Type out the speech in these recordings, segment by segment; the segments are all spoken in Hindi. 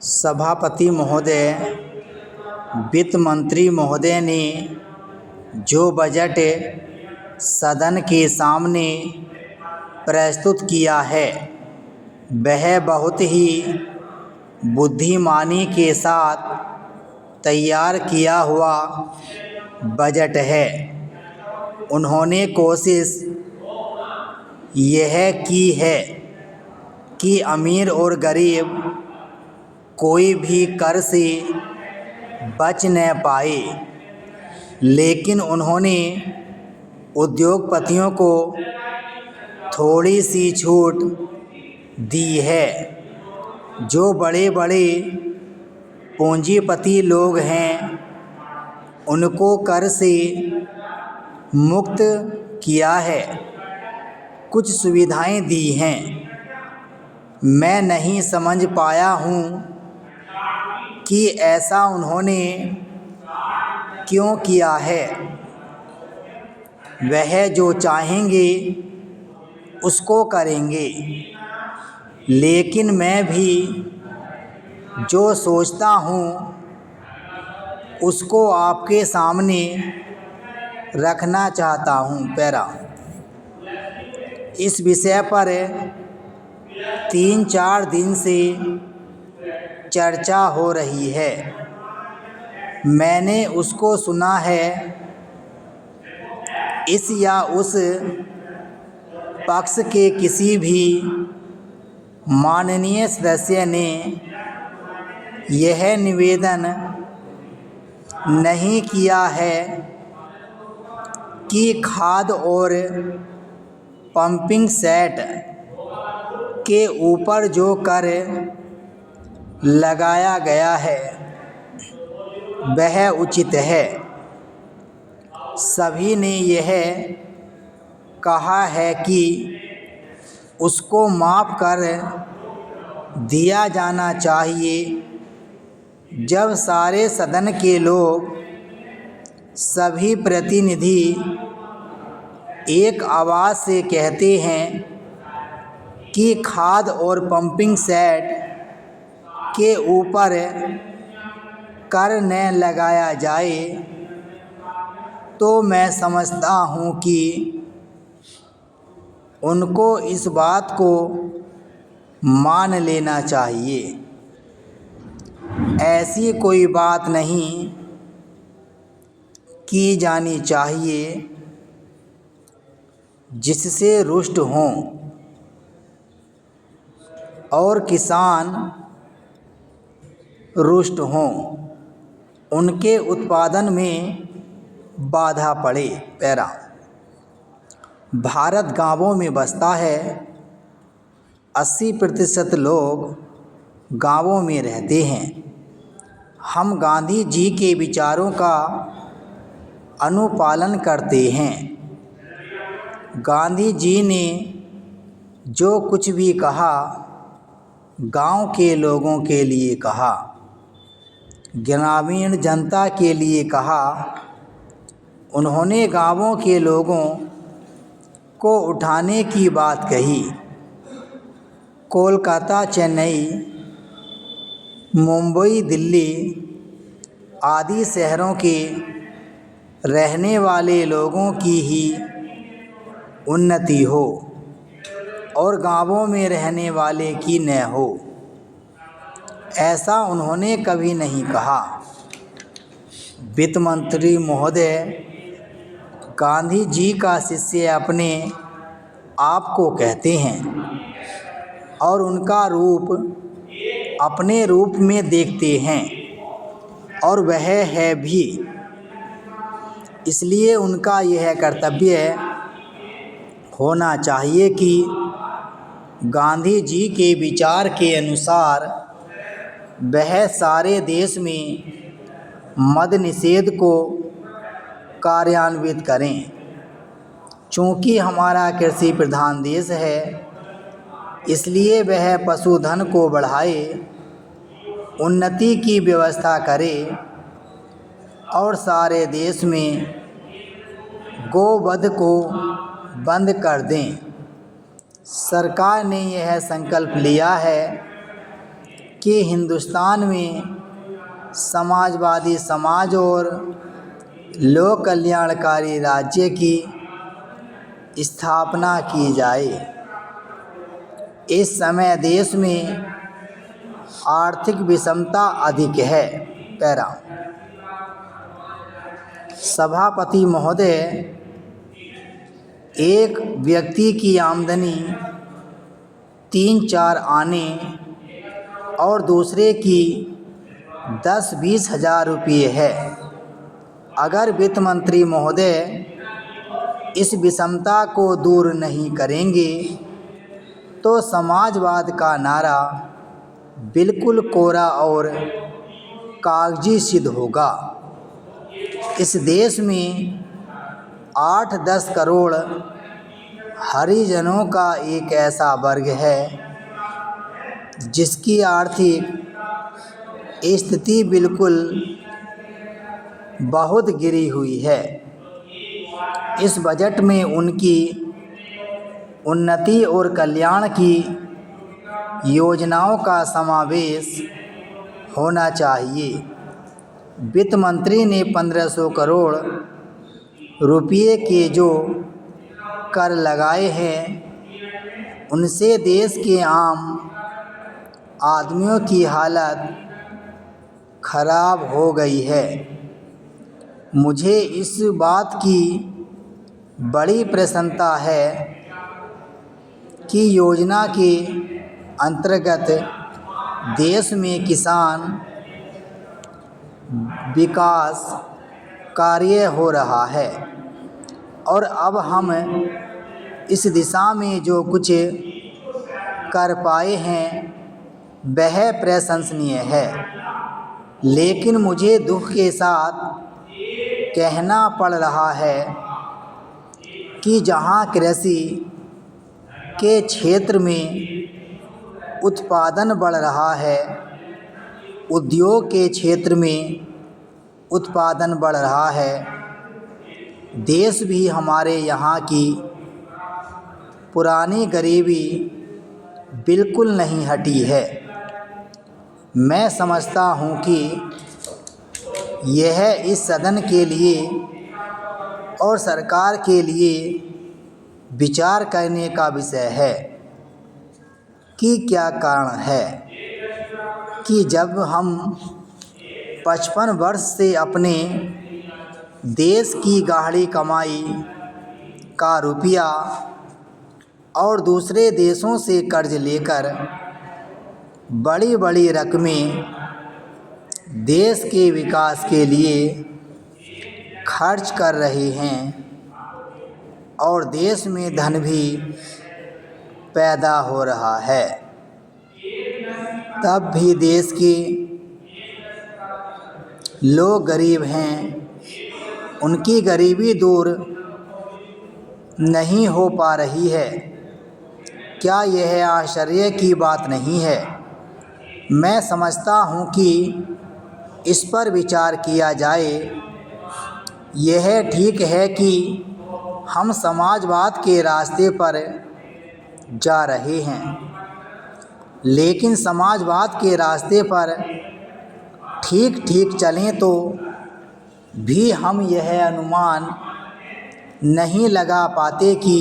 सभापति महोदय, वित्त मंत्री महोदय ने जो बजट सदन के सामने प्रस्तुत किया है वह बहुत ही बुद्धिमानी के साथ तैयार किया हुआ बजट है। उन्होंने कोशिश यह की है कि अमीर और गरीब कोई भी कर से बच न पाए, लेकिन उन्होंने उद्योगपतियों को थोड़ी सी छूट दी है। जो बड़े बड़े पूंजीपति लोग हैं उनको कर से मुक्त किया है, कुछ सुविधाएं दी हैं। मैं नहीं समझ पाया हूँ कि ऐसा उन्होंने क्यों किया है। वह जो चाहेंगे उसको करेंगे, लेकिन मैं भी जो सोचता हूँ उसको आपके सामने रखना चाहता हूँ। इस विषय पर 3-4 दिन से चर्चा हो रही है। मैंने उसको सुना है इस या उस पक्ष के किसी भी माननीय सदस्य ने यह निवेदन नहीं किया है कि खाद और पंपिंग सेट के ऊपर जो कर लगाया गया है वह उचित है। सभी ने यह कहा है कि उसको माफ़ कर दिया जाना चाहिए। जब सारे सदन के लोग, सभी प्रतिनिधि एक आवाज़ से कहते हैं कि खाद और पंपिंग सेट के ऊपर कर न लगाया जाए, तो मैं समझता हूँ कि उनको इस बात को मान लेना चाहिए। ऐसी कोई बात नहीं की जानी चाहिए जिससे रुष्ट हों और किसान रुष्ट हों, उनके उत्पादन में बाधा पड़े। भारत गांवों में बसता है। 80% लोग गांवों में रहते हैं। हम गांधी जी के विचारों का अनुपालन करते हैं। गांधी जी ने जो कुछ भी कहा गांव के लोगों के लिए कहा, ग्रामीण जनता के लिए कहा। उन्होंने गांवों के लोगों को उठाने की बात कही। कोलकाता, चेन्नई, मुंबई, दिल्ली आदि शहरों के रहने वाले लोगों की ही उन्नति हो और गांवों में रहने वाले की न हो, ऐसा उन्होंने कभी नहीं कहा। वित्त मंत्री महोदय गांधी जी का शिष्य अपने आप को कहते हैं और उनका रूप अपने रूप में देखते हैं, और वह है भी। इसलिए उनका यह कर्तव्य होना चाहिए कि गांधी जी के विचार के अनुसार वह सारे देश में मद निषेध को कार्यान्वित करें। चूँकि हमारा कृषि प्रधान देश है, इसलिए वह पशुधन को बढ़ाए, उन्नति की व्यवस्था करे और सारे देश में गोवध को बंद कर दें। सरकार ने यह संकल्प लिया है कि हिंदुस्तान में समाजवादी समाज और लोक कल्याणकारी राज्य की स्थापना की जाए। इस समय देश में आर्थिक विषमता अधिक है। पैरा सभापति महोदय, एक व्यक्ति की आमदनी 3-4 आने और दूसरे की 10-20 हज़ार रुपये है। अगर वित्त मंत्री महोदय इस विषमता को दूर नहीं करेंगे तो समाजवाद का नारा बिल्कुल कोरा और कागजी सिद्ध होगा। इस देश में 8-10 करोड़ हरिजनों का एक ऐसा वर्ग है जिसकी आर्थिक स्थिति बिल्कुल बहुत गिरी हुई है। इस बजट में उनकी उन्नति और कल्याण की योजनाओं का समावेश होना चाहिए। वित्त मंत्री ने 1500 करोड़ रुपये के जो कर लगाए हैं उनसे देश के आम आदमियों की हालत खराब हो गई है। मुझे इस बात की बड़ी प्रसन्नता है कि योजना के अंतर्गत देश में किसान विकास कार्य हो रहा है और अब हम इस दिशा में जो कुछ कर पाए हैं वह प्रशंसनीय है। लेकिन मुझे दुख के साथ कहना पड़ रहा है कि जहां कृषि के क्षेत्र में उत्पादन बढ़ रहा है, उद्योग के क्षेत्र में उत्पादन बढ़ रहा है, देश भी हमारे यहाँ की पुरानी गरीबी बिल्कुल नहीं हटी है। मैं समझता हूँ कि यह इस सदन के लिए और सरकार के लिए विचार करने का विषय है कि क्या कारण है कि जब हम 55 वर्ष से अपने देश की गाढ़ी कमाई का रुपया और दूसरे देशों से कर्ज लेकर बड़ी बड़ी रकमें देश के विकास के लिए खर्च कर रहे हैं और देश में धन भी पैदा हो रहा है, तब भी देश के लोग गरीब हैं, उनकी गरीबी दूर नहीं हो पा रही है। क्या यह आश्चर्य की बात नहीं है? मैं समझता हूँ कि इस पर विचार किया जाए। यह ठीक है कि हम समाजवाद के रास्ते पर जा रहे हैं, लेकिन समाजवाद के रास्ते पर ठीक ठीक चलें तो भी हम यह अनुमान नहीं लगा पाते कि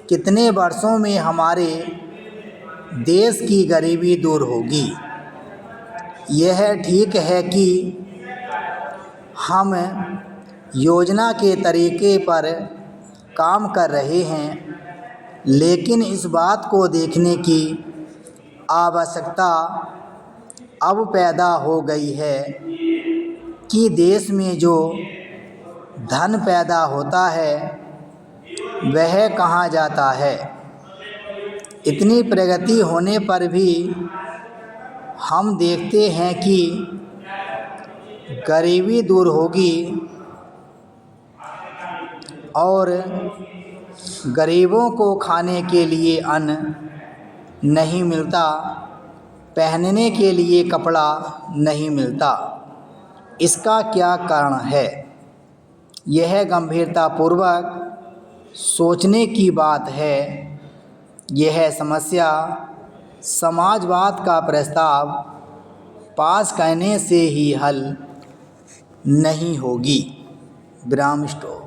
कितने वर्षों में हमारे देश की गरीबी दूर होगी। यह ठीक है कि हम योजना के तरीके पर काम कर रहे हैं, लेकिन इस बात को देखने की आवश्यकता अब पैदा हो गई है कि देश में जो धन पैदा होता है वह कहाँ जाता है। इतनी प्रगति होने पर भी हम देखते हैं कि गरीबी दूर होगी और गरीबों को खाने के लिए अन्न नहीं मिलता, पहनने के लिए कपड़ा नहीं मिलता। इसका क्या कारण है? यह गंभीरतापूर्वक सोचने की बात है। यह समस्या समाजवाद का प्रस्ताव पास करने से ही हल नहीं होगी। विराम स्टॉप।